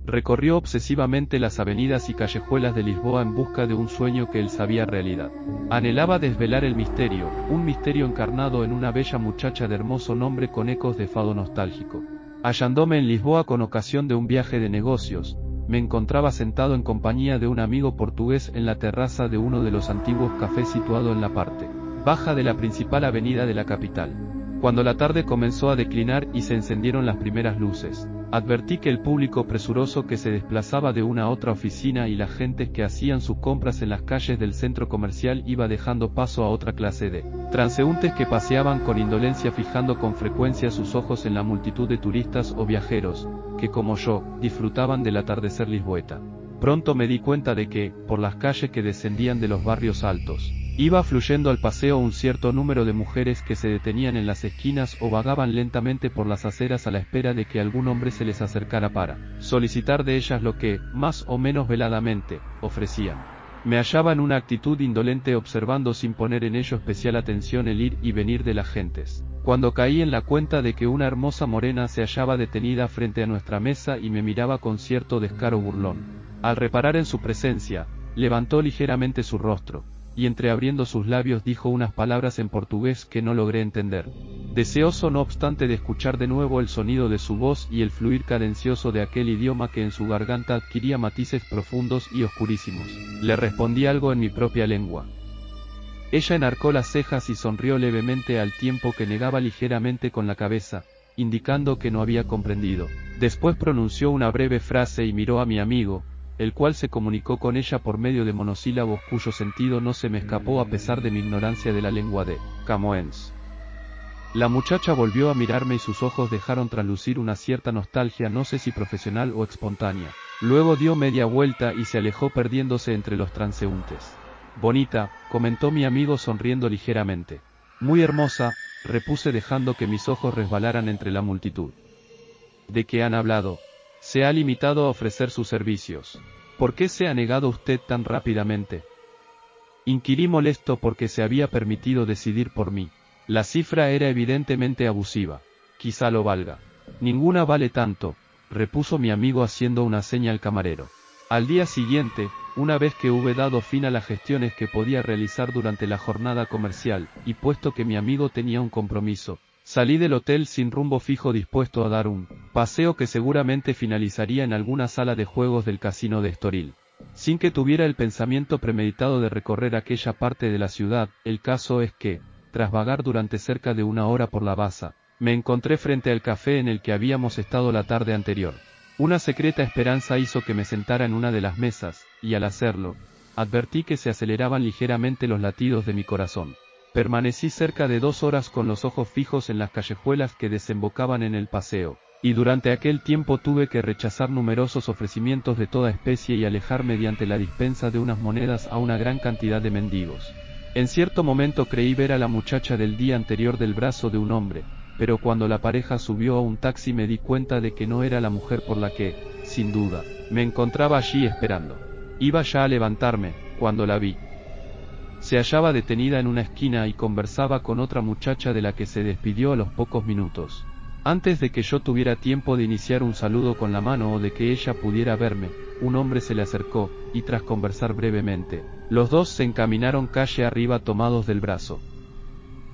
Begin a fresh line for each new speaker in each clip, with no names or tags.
Recorrió obsesivamente las avenidas y callejuelas de Lisboa en busca de un sueño que él sabía realidad. Anhelaba desvelar el misterio, un misterio encarnado en una bella muchacha de hermoso nombre con ecos de fado nostálgico. Hallándome en Lisboa con ocasión de un viaje de negocios, me encontraba sentado en compañía de un amigo portugués en la terraza de uno de los antiguos cafés situado en la parte baja de la principal avenida de la capital. Cuando la tarde comenzó a declinar y se encendieron las primeras luces, advertí que el público presuroso que se desplazaba de una a otra oficina y las gentes que hacían sus compras en las calles del centro comercial iba dejando paso a otra clase de transeúntes que paseaban con indolencia fijando con frecuencia sus ojos en la multitud de turistas o viajeros, que como yo, disfrutaban del atardecer lisboeta. Pronto me di cuenta de que, por las calles que descendían de los barrios altos, iba fluyendo al paseo un cierto número de mujeres que se detenían en las esquinas o vagaban lentamente por las aceras a la espera de que algún hombre se les acercara para solicitar de ellas lo que, más o menos veladamente, ofrecían. Me hallaba en una actitud indolente observando sin poner en ello especial atención el ir y venir de las gentes, cuando caí en la cuenta de que una hermosa morena se hallaba detenida frente a nuestra mesa y me miraba con cierto descaro burlón. Al reparar en su presencia, levantó ligeramente su rostro, y entreabriendo sus labios dijo unas palabras en portugués que no logré entender. Deseoso no obstante de escuchar de nuevo el sonido de su voz y el fluir cadencioso de aquel idioma que en su garganta adquiría matices profundos y oscurísimos, le respondí algo en mi propia lengua. Ella enarcó las cejas y sonrió levemente al tiempo que negaba ligeramente con la cabeza, indicando que no había comprendido. Después pronunció una breve frase y miró a mi amigo, el cual se comunicó con ella por medio de monosílabos cuyo sentido no se me escapó a pesar de mi ignorancia de la lengua de Camões. La muchacha volvió a mirarme y sus ojos dejaron traslucir una cierta nostalgia, no sé si profesional o espontánea. Luego dio media vuelta y se alejó perdiéndose entre los transeúntes. Bonita, comentó mi amigo sonriendo ligeramente. Muy hermosa, repuse dejando que mis ojos resbalaran entre la multitud. ¿De qué han hablado? Se ha limitado a ofrecer sus servicios. ¿Por qué se ha negado usted tan rápidamente? Inquirí molesto porque se había permitido decidir por mí. La cifra era evidentemente abusiva. Quizá lo valga. Ninguna vale tanto, repuso mi amigo haciendo una seña al camarero. Al día siguiente, una vez que hube dado fin a las gestiones que podía realizar durante la jornada comercial, y puesto que mi amigo tenía un compromiso, salí del hotel sin rumbo fijo dispuesto a dar un paseo que seguramente finalizaría en alguna sala de juegos del casino de Estoril. Sin que tuviera el pensamiento premeditado de recorrer aquella parte de la ciudad, el caso es que, tras vagar durante cerca de una hora por la Baza, me encontré frente al café en el que habíamos estado la tarde anterior. Una secreta esperanza hizo que me sentara en una de las mesas, y al hacerlo, advertí que se aceleraban ligeramente los latidos de mi corazón. Permanecí cerca de 2 horas con los ojos fijos en las callejuelas que desembocaban en el paseo, y durante aquel tiempo tuve que rechazar numerosos ofrecimientos de toda especie y alejar mediante la dispensa de unas monedas a una gran cantidad de mendigos. En cierto momento creí ver a la muchacha del día anterior del brazo de un hombre, pero cuando la pareja subió a un taxi me di cuenta de que no era la mujer por la que, sin duda, me encontraba allí esperando. Iba ya a levantarme, cuando la vi. Se hallaba detenida en una esquina y conversaba con otra muchacha de la que se despidió a los pocos minutos. Antes de que yo tuviera tiempo de iniciar un saludo con la mano o de que ella pudiera verme, un hombre se le acercó, y tras conversar brevemente, los dos se encaminaron calle arriba tomados del brazo.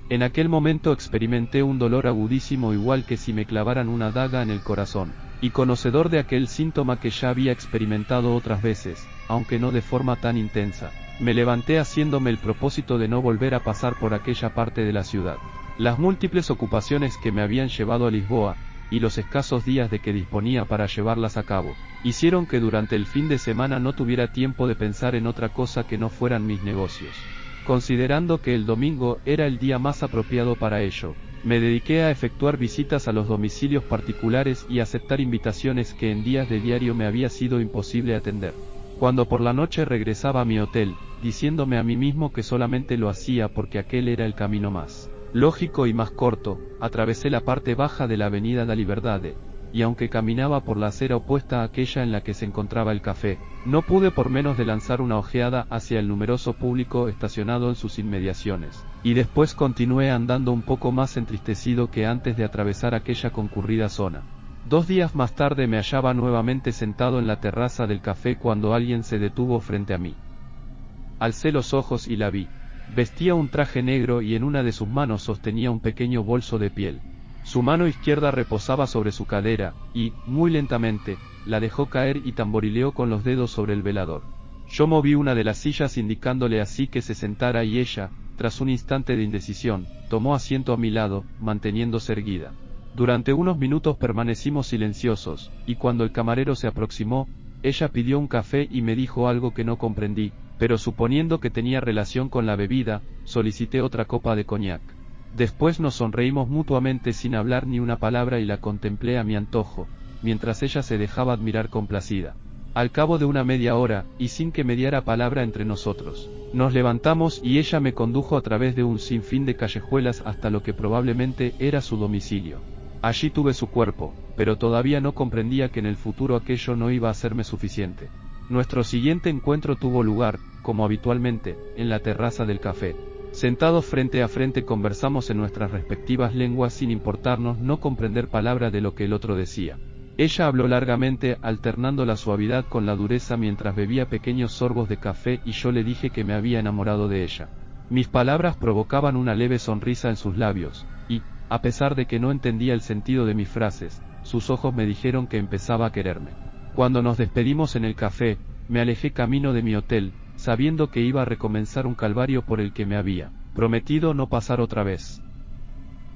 En aquel momento experimenté un dolor agudísimo igual que si me clavaran una daga en el corazón, y conocedor de aquel síntoma que ya había experimentado otras veces, aunque no de forma tan intensa, me levanté haciéndome el propósito de no volver a pasar por aquella parte de la ciudad. Las múltiples ocupaciones que me habían llevado a Lisboa, y los escasos días de que disponía para llevarlas a cabo, hicieron que durante el fin de semana no tuviera tiempo de pensar en otra cosa que no fueran mis negocios. Considerando que el domingo era el día más apropiado para ello, me dediqué a efectuar visitas a los domicilios particulares y aceptar invitaciones que en días de diario me había sido imposible atender. Cuando por la noche regresaba a mi hotel, diciéndome a mí mismo que solamente lo hacía porque aquel era el camino más lógico y más corto, atravesé la parte baja de la avenida da Liberdade, y aunque caminaba por la acera opuesta a aquella en la que se encontraba el café, no pude por menos de lanzar una ojeada hacia el numeroso público estacionado en sus inmediaciones, y después continué andando un poco más entristecido que antes de atravesar aquella concurrida zona. 2 días más tarde me hallaba nuevamente sentado en la terraza del café cuando alguien se detuvo frente a mí. Alcé los ojos y la vi. Vestía un traje negro y en una de sus manos sostenía un pequeño bolso de piel. Su mano izquierda reposaba sobre su cadera, y, muy lentamente, la dejó caer y tamborileó con los dedos sobre el velador. Yo moví una de las sillas indicándole así que se sentara y ella, tras un instante de indecisión, tomó asiento a mi lado, manteniéndose erguida. Durante unos minutos permanecimos silenciosos, y cuando el camarero se aproximó, ella pidió un café y me dijo algo que no comprendí, pero suponiendo que tenía relación con la bebida, solicité otra copa de coñac. Después nos sonreímos mutuamente sin hablar ni una palabra y la contemplé a mi antojo, mientras ella se dejaba admirar complacida. Al cabo de una media hora, y sin que mediara palabra entre nosotros, nos levantamos y ella me condujo a través de un sinfín de callejuelas hasta lo que probablemente era su domicilio. Allí tuve su cuerpo, pero todavía no comprendía que en el futuro aquello no iba a serme suficiente. Nuestro siguiente encuentro tuvo lugar, como habitualmente, en la terraza del café. Sentados frente a frente conversamos en nuestras respectivas lenguas sin importarnos no comprender palabra de lo que el otro decía. Ella habló largamente, alternando la suavidad con la dureza mientras bebía pequeños sorbos de café y yo le dije que me había enamorado de ella. Mis palabras provocaban una leve sonrisa en sus labios, y, a pesar de que no entendía el sentido de mis frases, sus ojos me dijeron que empezaba a quererme. Cuando nos despedimos en el café, me alejé camino de mi hotel, sabiendo que iba a recomenzar un calvario por el que me había prometido no pasar otra vez.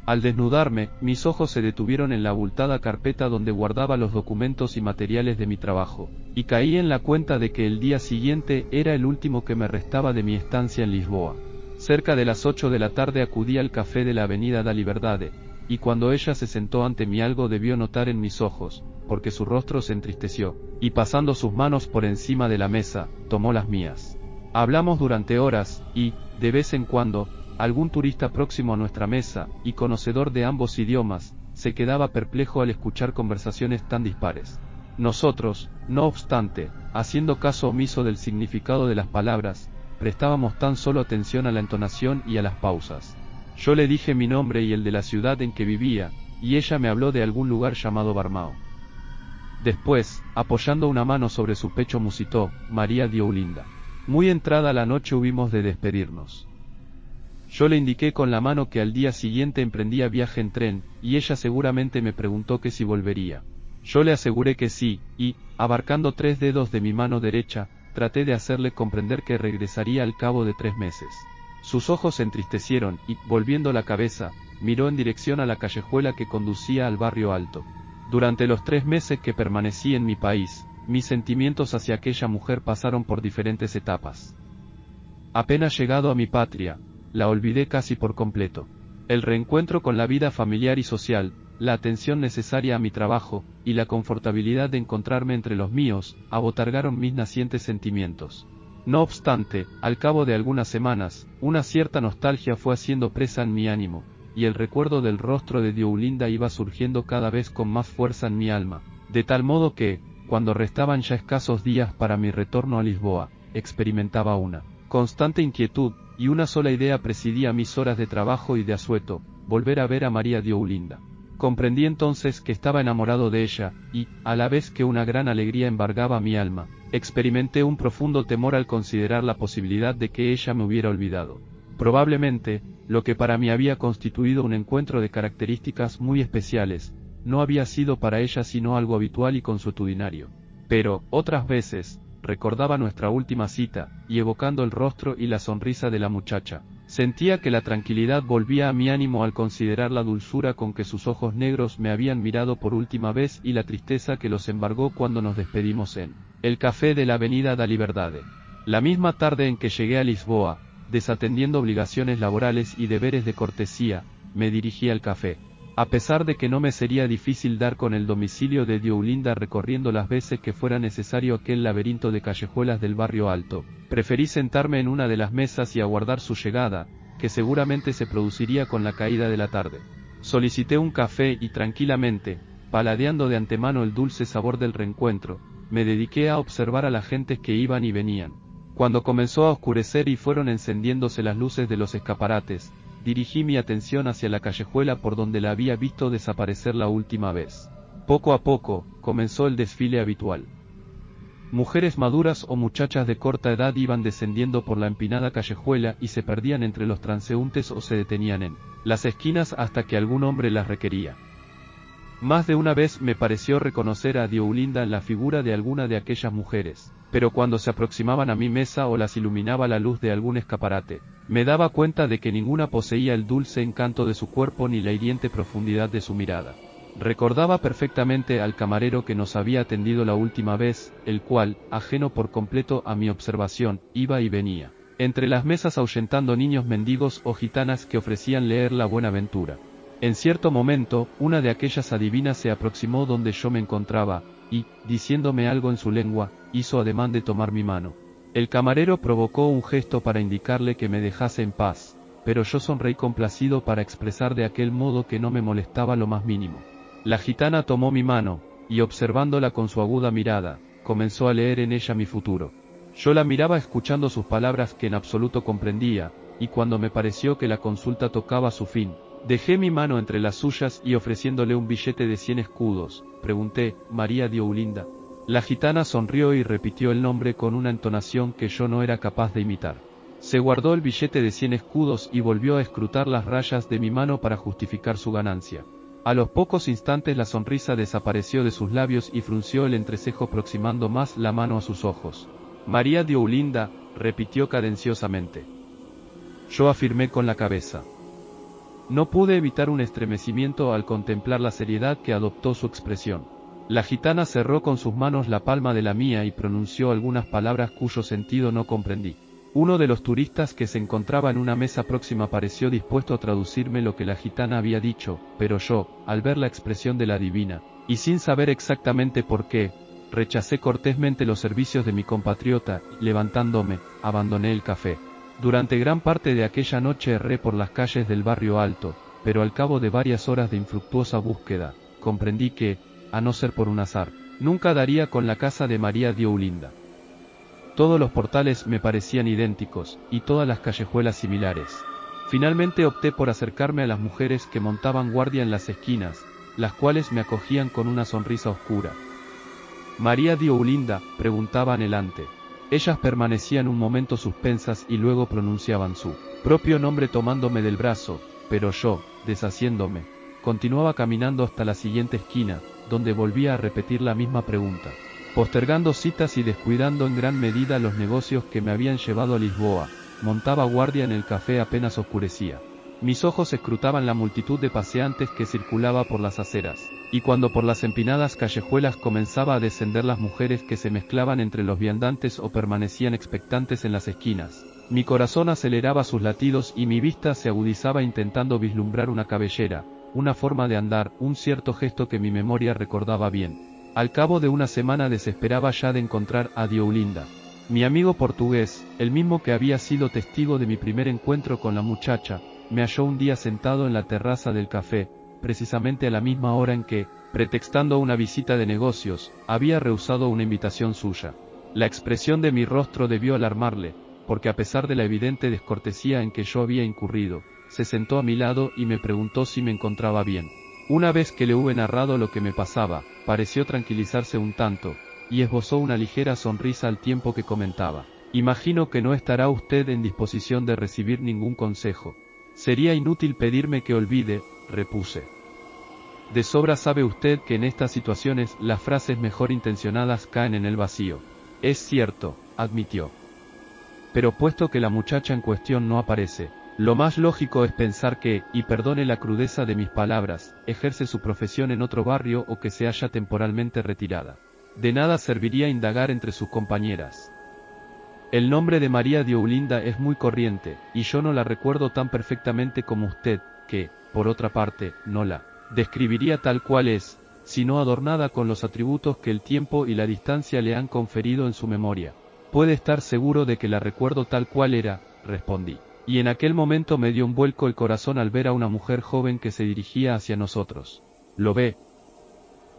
Al desnudarme, mis ojos se detuvieron en la abultada carpeta donde guardaba los documentos y materiales de mi trabajo, y caí en la cuenta de que el día siguiente era el último que me restaba de mi estancia en Lisboa. Cerca de las 8 de la tarde acudí al café de la avenida da Liberdade, y cuando ella se sentó ante mí algo debió notar en mis ojos, porque su rostro se entristeció, y pasando sus manos por encima de la mesa, tomó las mías. Hablamos durante horas, y, de vez en cuando, algún turista próximo a nuestra mesa, y conocedor de ambos idiomas, se quedaba perplejo al escuchar conversaciones tan dispares. Nosotros, no obstante, haciendo caso omiso del significado de las palabras, prestábamos tan solo atención a la entonación y a las pausas. Yo le dije mi nombre y el de la ciudad en que vivía, y ella me habló de algún lugar llamado Barmao. Después, apoyando una mano sobre su pecho musitó, María Diolinda. Muy entrada la noche hubimos de despedirnos. Yo le indiqué con la mano que al día siguiente emprendía viaje en tren, y ella seguramente me preguntó que si volvería. Yo le aseguré que sí, y, abarcando 3 dedos de mi mano derecha, traté de hacerle comprender que regresaría al cabo de 3 meses. Sus ojos se entristecieron, y, volviendo la cabeza, miró en dirección a la callejuela que conducía al barrio alto. Durante los 3 meses que permanecí en mi país, mis sentimientos hacia aquella mujer pasaron por diferentes etapas. Apenas llegado a mi patria, la olvidé casi por completo. El reencuentro con la vida familiar y social, la atención necesaria a mi trabajo, y la confortabilidad de encontrarme entre los míos, abotargaron mis nacientes sentimientos. No obstante, al cabo de algunas semanas, una cierta nostalgia fue haciendo presa en mi ánimo, y el recuerdo del rostro de Diolinda iba surgiendo cada vez con más fuerza en mi alma, de tal modo que, cuando restaban ya escasos días para mi retorno a Lisboa, experimentaba una constante inquietud, y una sola idea presidía mis horas de trabajo y de asueto: volver a ver a María Diolinda. Comprendí entonces que estaba enamorado de ella, y, a la vez que una gran alegría embargaba mi alma, experimenté un profundo temor al considerar la posibilidad de que ella me hubiera olvidado. Probablemente, lo que para mí había constituido un encuentro de características muy especiales, no había sido para ella sino algo habitual y consuetudinario. Pero, otras veces, recordaba nuestra última cita, y evocando el rostro y la sonrisa de la muchacha, sentía que la tranquilidad volvía a mi ánimo al considerar la dulzura con que sus ojos negros me habían mirado por última vez y la tristeza que los embargó cuando nos despedimos en el café de la avenida da Liberdade. La misma tarde en que llegué a Lisboa, desatendiendo obligaciones laborales y deberes de cortesía, me dirigí al café. A pesar de que no me sería difícil dar con el domicilio de Diolinda recorriendo las veces que fuera necesario aquel laberinto de callejuelas del barrio alto, preferí sentarme en una de las mesas y aguardar su llegada, que seguramente se produciría con la caída de la tarde. Solicité un café y tranquilamente, paladeando de antemano el dulce sabor del reencuentro, me dediqué a observar a las gentes que iban y venían. Cuando comenzó a oscurecer y fueron encendiéndose las luces de los escaparates, dirigí mi atención hacia la callejuela por donde la había visto desaparecer la última vez. Poco a poco, comenzó el desfile habitual. Mujeres maduras o muchachas de corta edad iban descendiendo por la empinada callejuela y se perdían entre los transeúntes o se detenían en las esquinas hasta que algún hombre las requería. Más de una vez me pareció reconocer a Diolinda en la figura de alguna de aquellas mujeres, pero cuando se aproximaban a mi mesa o las iluminaba la luz de algún escaparate, me daba cuenta de que ninguna poseía el dulce encanto de su cuerpo ni la hiriente profundidad de su mirada. Recordaba perfectamente al camarero que nos había atendido la última vez, el cual, ajeno por completo a mi observación, iba y venía entre las mesas ahuyentando niños mendigos o gitanas que ofrecían leer la Buenaventura. En cierto momento, una de aquellas adivinas se aproximó donde yo me encontraba, y, diciéndome algo en su lengua, hizo ademán de tomar mi mano. El camarero provocó un gesto para indicarle que me dejase en paz, pero yo sonreí complacido para expresar de aquel modo que no me molestaba lo más mínimo. La gitana tomó mi mano, y observándola con su aguda mirada, comenzó a leer en ella mi futuro. Yo la miraba escuchando sus palabras que en absoluto comprendía, y cuando me pareció que la consulta tocaba su fin, dejé mi mano entre las suyas y ofreciéndole un billete de 100 escudos, pregunté, ¿María Diolinda? La gitana sonrió y repitió el nombre con una entonación que yo no era capaz de imitar. Se guardó el billete de 100 escudos y volvió a escrutar las rayas de mi mano para justificar su ganancia. A los pocos instantes la sonrisa desapareció de sus labios y frunció el entrecejo aproximando más la mano a sus ojos. María Diolinda, repitió cadenciosamente. Yo afirmé con la cabeza. No pude evitar un estremecimiento al contemplar la seriedad que adoptó su expresión. La gitana cerró con sus manos la palma de la mía y pronunció algunas palabras cuyo sentido no comprendí. Uno de los turistas que se encontraba en una mesa próxima pareció dispuesto a traducirme lo que la gitana había dicho, pero yo, al ver la expresión de la adivina, y sin saber exactamente por qué, rechacé cortésmente los servicios de mi compatriota y, levantándome, abandoné el café. Durante gran parte de aquella noche erré por las calles del barrio alto, pero al cabo de varias horas de infructuosa búsqueda, comprendí que, a no ser por un azar, nunca daría con la casa de María Diolinda. Todos los portales me parecían idénticos, y todas las callejuelas similares. Finalmente opté por acercarme a las mujeres que montaban guardia en las esquinas, las cuales me acogían con una sonrisa oscura. María Diolinda, preguntaba anhelante. Ellas permanecían un momento suspensas y luego pronunciaban su propio nombre tomándome del brazo, pero yo, deshaciéndome, continuaba caminando hasta la siguiente esquina, donde volvía a repetir la misma pregunta, postergando citas y descuidando en gran medida los negocios que me habían llevado a Lisboa. Montaba guardia en el café apenas oscurecía. Mis ojos escrutaban la multitud de paseantes que circulaba por las aceras, y cuando por las empinadas callejuelas comenzaba a descender las mujeres que se mezclaban entre los viandantes o permanecían expectantes en las esquinas, mi corazón aceleraba sus latidos y mi vista se agudizaba intentando vislumbrar una cabellera, una forma de andar, un cierto gesto que mi memoria recordaba bien. Al cabo de una semana desesperaba ya de encontrar a Diolinda. Mi amigo portugués, el mismo que había sido testigo de mi primer encuentro con la muchacha, me halló un día sentado en la terraza del café, precisamente a la misma hora en que, pretextando una visita de negocios, había rehusado una invitación suya. La expresión de mi rostro debió alarmarle, porque a pesar de la evidente descortesía en que yo había incurrido, se sentó a mi lado y me preguntó si me encontraba bien. Una vez que le hube narrado lo que me pasaba, pareció tranquilizarse un tanto, y esbozó una ligera sonrisa al tiempo que comentaba. Imagino que no estará usted en disposición de recibir ningún consejo. Sería inútil pedirme que olvide, repuse. De sobra sabe usted que en estas situaciones las frases mejor intencionadas caen en el vacío. Es cierto, admitió. Pero puesto que la muchacha en cuestión no aparece, lo más lógico es pensar que, y perdone la crudeza de mis palabras, ejerce su profesión en otro barrio o que se halla temporalmente retirada. De nada serviría indagar entre sus compañeras. El nombre de María Diolinda es muy corriente, y yo no la recuerdo tan perfectamente como usted, que, por otra parte, no la describiría tal cual es, sino adornada con los atributos que el tiempo y la distancia le han conferido en su memoria. Puede estar seguro de que la recuerdo tal cual era, respondí. Y en aquel momento me dio un vuelco el corazón al ver a una mujer joven que se dirigía hacia nosotros. «Lo ve»,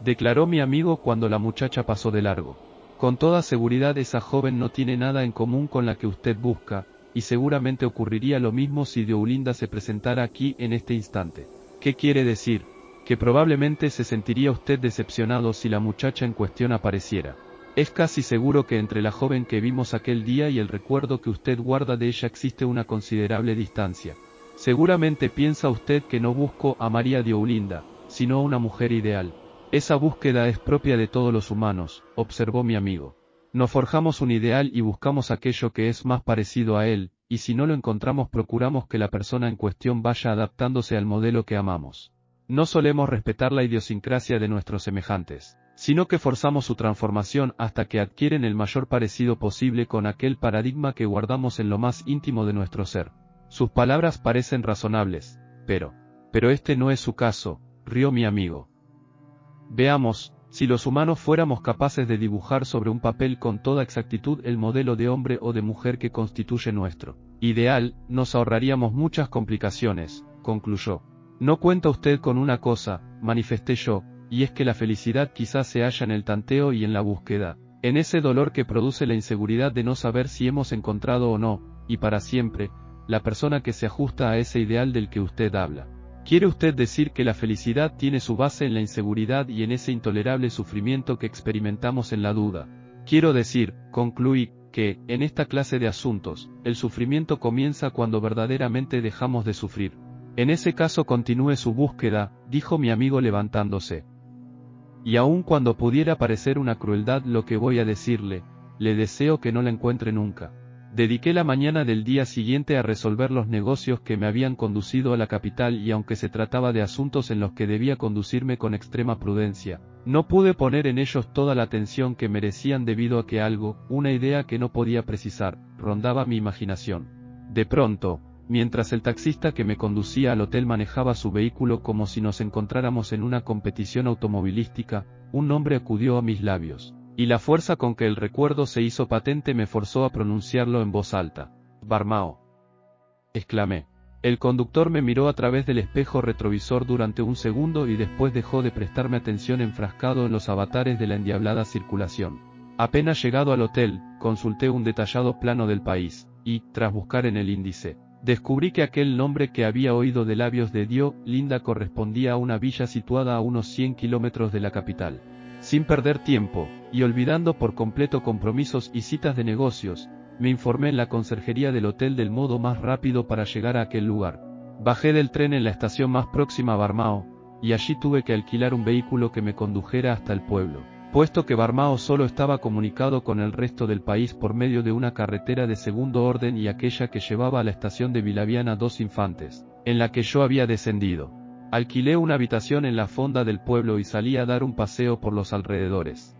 declaró mi amigo cuando la muchacha pasó de largo. Con toda seguridad esa joven no tiene nada en común con la que usted busca, y seguramente ocurriría lo mismo si Diolinda se presentara aquí en este instante. ¿Qué quiere decir? que probablemente se sentiría usted decepcionado si la muchacha en cuestión apareciera. Es casi seguro que entre la joven que vimos aquel día y el recuerdo que usted guarda de ella existe una considerable distancia. Seguramente piensa usted que no busco a María de Olinda, sino a una mujer ideal. Esa búsqueda es propia de todos los humanos, observó mi amigo. Nos forjamos un ideal y buscamos aquello que es más parecido a él, y si no lo encontramos procuramos que la persona en cuestión vaya adaptándose al modelo que amamos. No solemos respetar la idiosincrasia de nuestros semejantes, sino que forzamos su transformación hasta que adquieren el mayor parecido posible con aquel paradigma que guardamos en lo más íntimo de nuestro ser. Sus palabras parecen razonables, pero este no es su caso, rió mi amigo. Veamos, si los humanos fuéramos capaces de dibujar sobre un papel con toda exactitud el modelo de hombre o de mujer que constituye nuestro ideal, nos ahorraríamos muchas complicaciones, concluyó. No cuenta usted con una cosa, manifesté yo, y es que la felicidad quizás se halla en el tanteo y en la búsqueda, en ese dolor que produce la inseguridad de no saber si hemos encontrado o no, y para siempre, la persona que se ajusta a ese ideal del que usted habla. ¿Quiere usted decir que la felicidad tiene su base en la inseguridad y en ese intolerable sufrimiento que experimentamos en la duda? Quiero decir, concluí, que, en esta clase de asuntos, el sufrimiento comienza cuando verdaderamente dejamos de sufrir. En ese caso continúe su búsqueda, dijo mi amigo levantándose. Y aun cuando pudiera parecer una crueldad lo que voy a decirle, le deseo que no la encuentre nunca. Dediqué la mañana del día siguiente a resolver los negocios que me habían conducido a la capital y aunque se trataba de asuntos en los que debía conducirme con extrema prudencia, no pude poner en ellos toda la atención que merecían debido a que algo, una idea que no podía precisar, rondaba mi imaginación. De pronto, mientras el taxista que me conducía al hotel manejaba su vehículo como si nos encontráramos en una competición automovilística, un nombre acudió a mis labios, y la fuerza con que el recuerdo se hizo patente me forzó a pronunciarlo en voz alta. «Barmao», exclamé. El conductor me miró a través del espejo retrovisor durante un segundo y después dejó de prestarme atención enfrascado en los avatares de la endiablada circulación. Apenas llegado al hotel, consulté un detallado plano del país, y, tras buscar en el índice, descubrí que aquel nombre que había oído de labios de Linda correspondía a una villa situada a unos 100 kilómetros de la capital. Sin perder tiempo, y olvidando por completo compromisos y citas de negocios, me informé en la conserjería del hotel del modo más rápido para llegar a aquel lugar. Bajé del tren en la estación más próxima a Barmao, y allí tuve que alquilar un vehículo que me condujera hasta el pueblo, puesto que Barmao solo estaba comunicado con el resto del país por medio de una carretera de segundo orden y aquella que llevaba a la estación de Vilaviana Dos Infantes, en la que yo había descendido. Alquilé una habitación en la fonda del pueblo y salí a dar un paseo por los alrededores.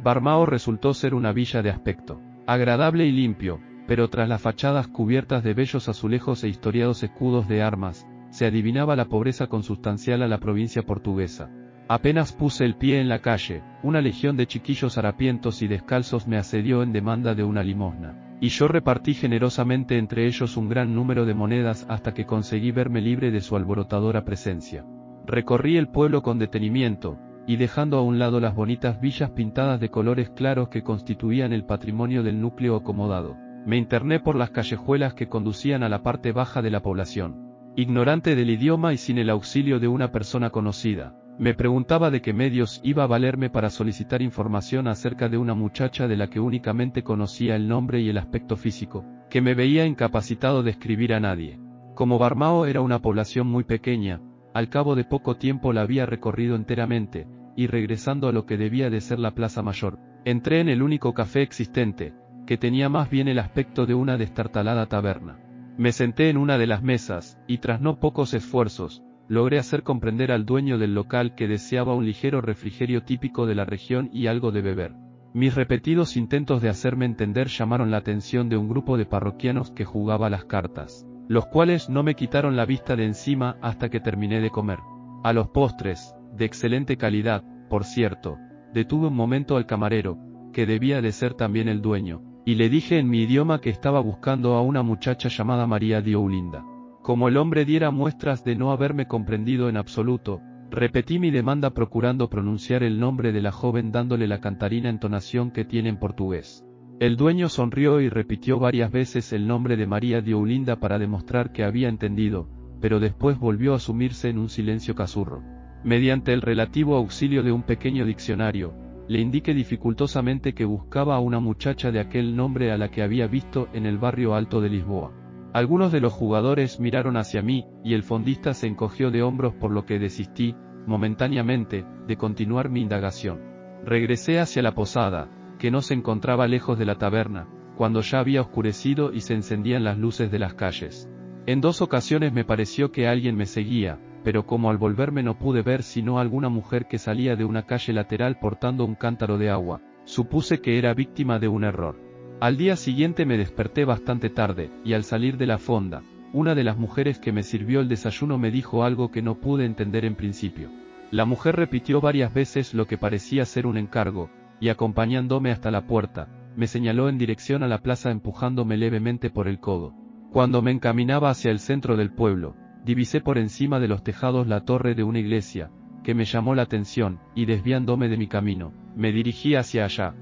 Barmao resultó ser una villa de aspecto agradable y limpio, pero tras las fachadas cubiertas de bellos azulejos e historiados escudos de armas, se adivinaba la pobreza consustancial a la provincia portuguesa. Apenas puse el pie en la calle, una legión de chiquillos harapientos y descalzos me asedió en demanda de una limosna, y yo repartí generosamente entre ellos un gran número de monedas hasta que conseguí verme libre de su alborotadora presencia. Recorrí el pueblo con detenimiento, y dejando a un lado las bonitas villas pintadas de colores claros que constituían el patrimonio del núcleo acomodado, me interné por las callejuelas que conducían a la parte baja de la población. Ignorante del idioma y sin el auxilio de una persona conocida, me preguntaba de qué medios iba a valerme para solicitar información acerca de una muchacha de la que únicamente conocía el nombre y el aspecto físico, que me veía incapacitado de escribir a nadie. Como Barmao era una población muy pequeña, al cabo de poco tiempo la había recorrido enteramente, y regresando a lo que debía de ser la Plaza Mayor, entré en el único café existente, que tenía más bien el aspecto de una destartalada taberna. Me senté en una de las mesas, y tras no pocos esfuerzos, logré hacer comprender al dueño del local que deseaba un ligero refrigerio típico de la región y algo de beber. Mis repetidos intentos de hacerme entender llamaron la atención de un grupo de parroquianos que jugaba a las cartas, los cuales no me quitaron la vista de encima hasta que terminé de comer. A los postres, de excelente calidad, por cierto, detuve un momento al camarero, que debía de ser también el dueño, y le dije en mi idioma que estaba buscando a una muchacha llamada María de Olinda. Como el hombre diera muestras de no haberme comprendido en absoluto, repetí mi demanda procurando pronunciar el nombre de la joven dándole la cantarina entonación que tiene en portugués. El dueño sonrió y repitió varias veces el nombre de María de Olinda para demostrar que había entendido, pero después volvió a sumirse en un silencio cazurro. Mediante el relativo auxilio de un pequeño diccionario, le indiqué dificultosamente que buscaba a una muchacha de aquel nombre a la que había visto en el barrio alto de Lisboa. Algunos de los jugadores miraron hacia mí, y el fondista se encogió de hombros, por lo que desistí, momentáneamente, de continuar mi indagación. Regresé hacia la posada, que no se encontraba lejos de la taberna, cuando ya había oscurecido y se encendían las luces de las calles. En 2 ocasiones me pareció que alguien me seguía, pero como al volverme no pude ver sino alguna mujer que salía de una calle lateral portando un cántaro de agua, supuse que era víctima de un error. Al día siguiente me desperté bastante tarde, y al salir de la fonda, una de las mujeres que me sirvió el desayuno me dijo algo que no pude entender en principio. La mujer repitió varias veces lo que parecía ser un encargo, y acompañándome hasta la puerta, me señaló en dirección a la plaza empujándome levemente por el codo. Cuando me encaminaba hacia el centro del pueblo, divisé por encima de los tejados la torre de una iglesia, que me llamó la atención, y desviándome de mi camino, me dirigí hacia allá.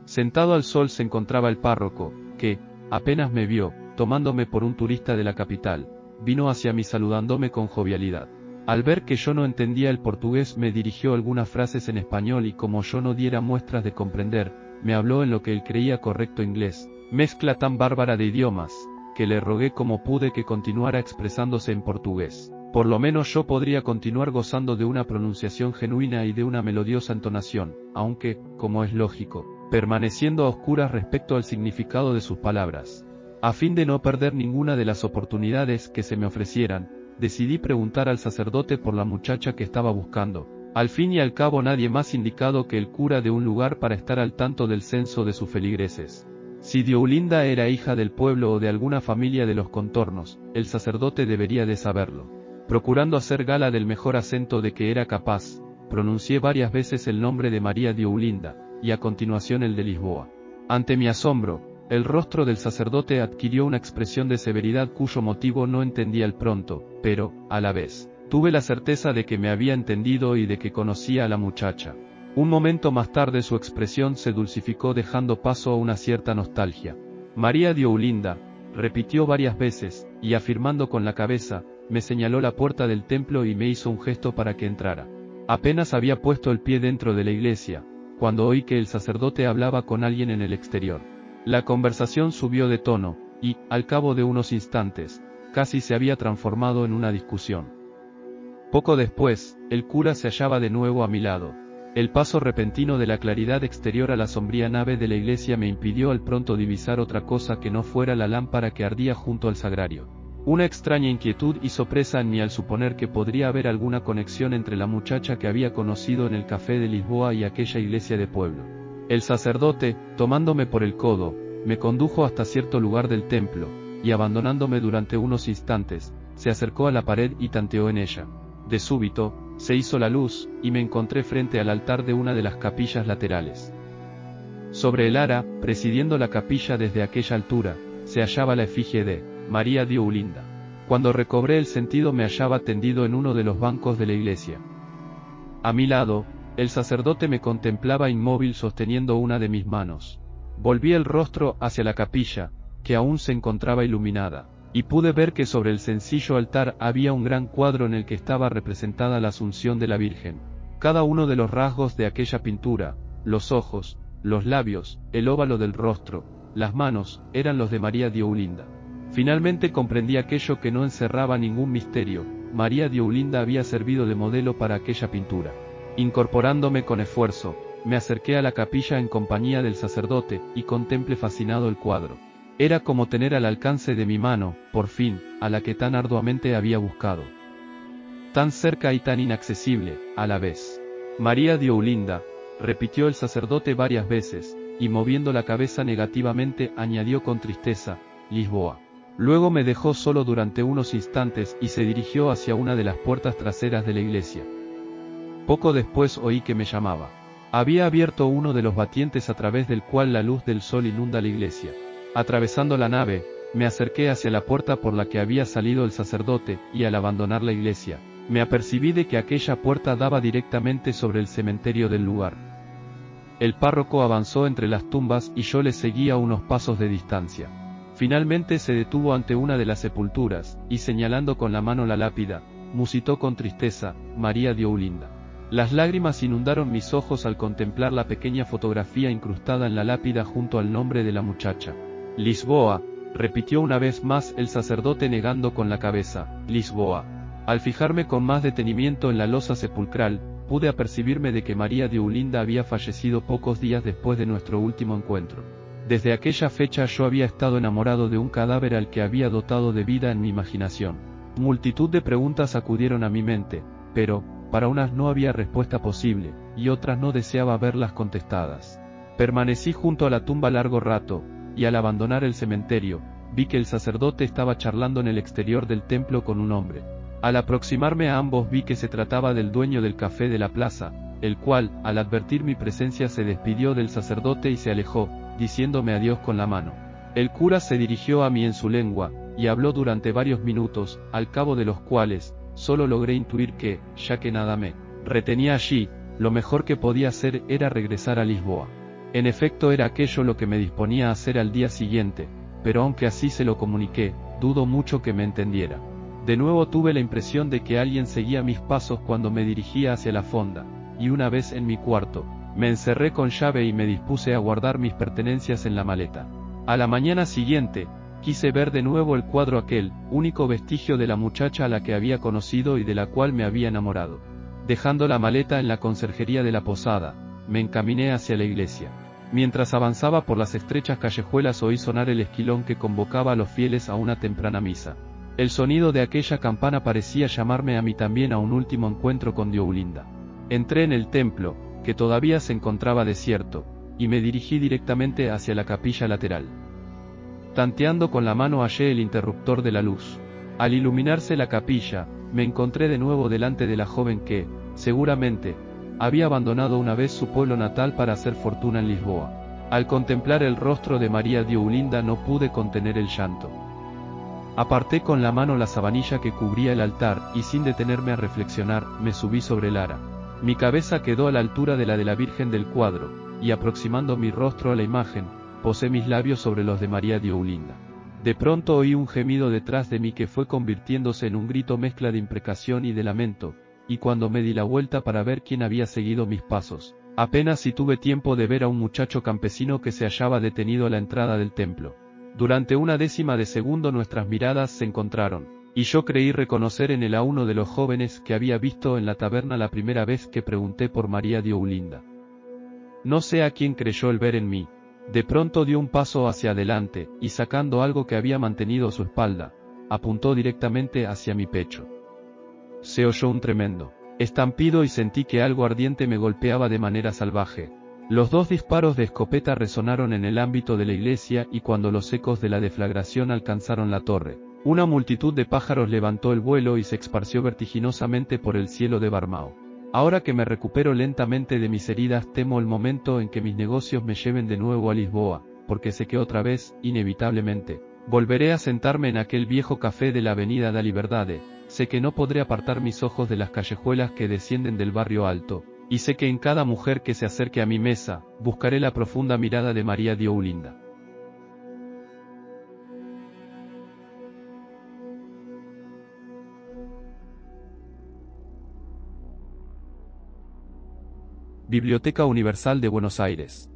Sentado al sol se encontraba el párroco, que, apenas me vio, tomándome por un turista de la capital, vino hacia mí saludándome con jovialidad. Al ver que yo no entendía el portugués me dirigió algunas frases en español y como yo no diera muestras de comprender, me habló en lo que él creía correcto inglés, mezcla tan bárbara de idiomas, que le rogué como pude que continuara expresándose en portugués. Por lo menos yo podría continuar gozando de una pronunciación genuina y de una melodiosa entonación, aunque, como es lógico, permaneciendo a oscuras respecto al significado de sus palabras. A fin de no perder ninguna de las oportunidades que se me ofrecieran, decidí preguntar al sacerdote por la muchacha que estaba buscando. Al fin y al cabo nadie más indicado que el cura de un lugar para estar al tanto del censo de sus feligreses. Si Deolinda era hija del pueblo o de alguna familia de los contornos, el sacerdote debería de saberlo. Procurando hacer gala del mejor acento de que era capaz, pronuncié varias veces el nombre de María Deolinda, y a continuación el de Lisboa. Ante mi asombro, el rostro del sacerdote adquirió una expresión de severidad cuyo motivo no entendía al pronto, pero, a la vez, tuve la certeza de que me había entendido y de que conocía a la muchacha. Un momento más tarde su expresión se dulcificó dejando paso a una cierta nostalgia. María Deolinda, repitió varias veces, y afirmando con la cabeza, me señaló la puerta del templo y me hizo un gesto para que entrara. Apenas había puesto el pie dentro de la iglesia, cuando oí que el sacerdote hablaba con alguien en el exterior. La conversación subió de tono, y, al cabo de unos instantes, casi se había transformado en una discusión. Poco después, el cura se hallaba de nuevo a mi lado. El paso repentino de la claridad exterior a la sombría nave de la iglesia me impidió al pronto divisar otra cosa que no fuera la lámpara que ardía junto al sagrario. Una extraña inquietud hizo presa en mí al suponer que podría haber alguna conexión entre la muchacha que había conocido en el café de Lisboa y aquella iglesia de pueblo. El sacerdote, tomándome por el codo, me condujo hasta cierto lugar del templo, y abandonándome durante unos instantes, se acercó a la pared y tanteó en ella. De súbito, se hizo la luz, y me encontré frente al altar de una de las capillas laterales. Sobre el ara, presidiendo la capilla desde aquella altura, se hallaba la efigie de María Deolinda. Cuando recobré el sentido me hallaba tendido en uno de los bancos de la iglesia. A mi lado, el sacerdote me contemplaba inmóvil sosteniendo una de mis manos. Volví el rostro hacia la capilla, que aún se encontraba iluminada, y pude ver que sobre el sencillo altar había un gran cuadro en el que estaba representada la Asunción de la Virgen. Cada uno de los rasgos de aquella pintura, los ojos, los labios, el óvalo del rostro, las manos, eran los de María Deolinda. Finalmente comprendí aquello que no encerraba ningún misterio: María Deolinda había servido de modelo para aquella pintura. Incorporándome con esfuerzo, me acerqué a la capilla en compañía del sacerdote, y contemplé fascinado el cuadro. Era como tener al alcance de mi mano, por fin, a la que tan arduamente había buscado. Tan cerca y tan inaccesible, a la vez. María Deolinda, repitió el sacerdote varias veces, y moviendo la cabeza negativamente añadió con tristeza, Lisboa. Luego me dejó solo durante unos instantes y se dirigió hacia una de las puertas traseras de la iglesia. Poco después oí que me llamaba. Había abierto uno de los batientes a través del cual la luz del sol inunda la iglesia. Atravesando la nave, me acerqué hacia la puerta por la que había salido el sacerdote, y al abandonar la iglesia, me apercibí de que aquella puerta daba directamente sobre el cementerio del lugar. El párroco avanzó entre las tumbas y yo le seguí a unos pasos de distancia. Finalmente se detuvo ante una de las sepulturas, y señalando con la mano la lápida, musitó con tristeza María de Olinda. Las lágrimas inundaron mis ojos al contemplar la pequeña fotografía incrustada en la lápida junto al nombre de la muchacha. Lisboa, repitió una vez más el sacerdote negando con la cabeza, Lisboa. Al fijarme con más detenimiento en la losa sepulcral, pude apercibirme de que María de Olinda había fallecido pocos días después de nuestro último encuentro. Desde aquella fecha yo había estado enamorado de un cadáver al que había dotado de vida en mi imaginación. Multitud de preguntas acudieron a mi mente, pero, para unas no había respuesta posible, y otras no deseaba verlas contestadas. Permanecí junto a la tumba largo rato, y al abandonar el cementerio, vi que el sacerdote estaba charlando en el exterior del templo con un hombre. Al aproximarme a ambos vi que se trataba del dueño del café de la plaza, el cual, al advertir mi presencia se despidió del sacerdote y se alejó, diciéndome adiós con la mano. El cura se dirigió a mí en su lengua, y habló durante varios minutos, al cabo de los cuales, solo logré intuir que, ya que nada me retenía allí, lo mejor que podía hacer era regresar a Lisboa. En efecto era aquello lo que me disponía a hacer al día siguiente, pero aunque así se lo comuniqué, dudo mucho que me entendiera. De nuevo tuve la impresión de que alguien seguía mis pasos cuando me dirigía hacia la fonda, y una vez en mi cuarto, me encerré con llave y me dispuse a guardar mis pertenencias en la maleta. A la mañana siguiente, quise ver de nuevo el cuadro aquel, único vestigio de la muchacha a la que había conocido y de la cual me había enamorado. Dejando la maleta en la conserjería de la posada, me encaminé hacia la iglesia. Mientras avanzaba por las estrechas callejuelas oí sonar el esquilón que convocaba a los fieles a una temprana misa. El sonido de aquella campana parecía llamarme a mí también a un último encuentro con Deolinda. Entré en el templo, que todavía se encontraba desierto, y me dirigí directamente hacia la capilla lateral. Tanteando con la mano hallé el interruptor de la luz. Al iluminarse la capilla, me encontré de nuevo delante de la joven que, seguramente, había abandonado una vez su pueblo natal para hacer fortuna en Lisboa. Al contemplar el rostro de María de Olinda no pude contener el llanto. Aparté con la mano la sabanilla que cubría el altar, y sin detenerme a reflexionar, me subí sobre el ara. Mi cabeza quedó a la altura de la Virgen del cuadro, y aproximando mi rostro a la imagen, posé mis labios sobre los de María de Olinda. De pronto oí un gemido detrás de mí que fue convirtiéndose en un grito mezcla de imprecación y de lamento, y cuando me di la vuelta para ver quién había seguido mis pasos, apenas si tuve tiempo de ver a un muchacho campesino que se hallaba detenido a la entrada del templo. Durante una décima de segundo nuestras miradas se encontraron, y yo creí reconocer en él a uno de los jóvenes que había visto en la taberna la primera vez que pregunté por María de Olinda. No sé a quién creyó el ver en mí. De pronto dio un paso hacia adelante, y sacando algo que había mantenido a su espalda, apuntó directamente hacia mi pecho. Se oyó un tremendo estampido y sentí que algo ardiente me golpeaba de manera salvaje. Los dos disparos de escopeta resonaron en el ámbito de la iglesia y cuando los ecos de la deflagración alcanzaron la torre, una multitud de pájaros levantó el vuelo y se esparció vertiginosamente por el cielo de Barmao. Ahora que me recupero lentamente de mis heridas temo el momento en que mis negocios me lleven de nuevo a Lisboa, porque sé que otra vez, inevitablemente, volveré a sentarme en aquel viejo café de la avenida da Liberdade, sé que no podré apartar mis ojos de las callejuelas que descienden del barrio alto, y sé que en cada mujer que se acerque a mi mesa, buscaré la profunda mirada de María de Olinda. Biblioteca Universal de Buenos Aires.